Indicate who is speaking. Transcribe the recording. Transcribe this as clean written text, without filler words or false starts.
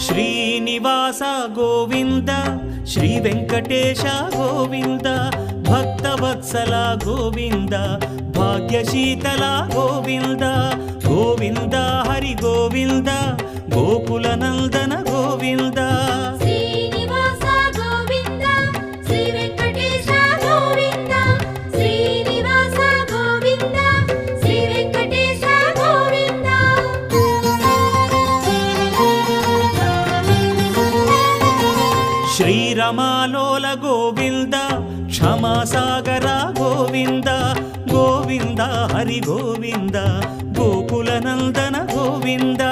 Speaker 1: Srinivasa Govinda Shri Venkatesha Govinda Bhaktavatsala Govinda భాగ్యశీతల Govinda Govinda Hari Govinda Gokula Nandana Govinda
Speaker 2: Srinivasa Govinda Shri Venkatesha Govinda Srinivasa Govinda Shri Venkatesha Govinda
Speaker 1: శ్రీరమాలోల Govinda క్షమాసాగర Govinda Govinda Hari Govinda Gokula Nandana Govinda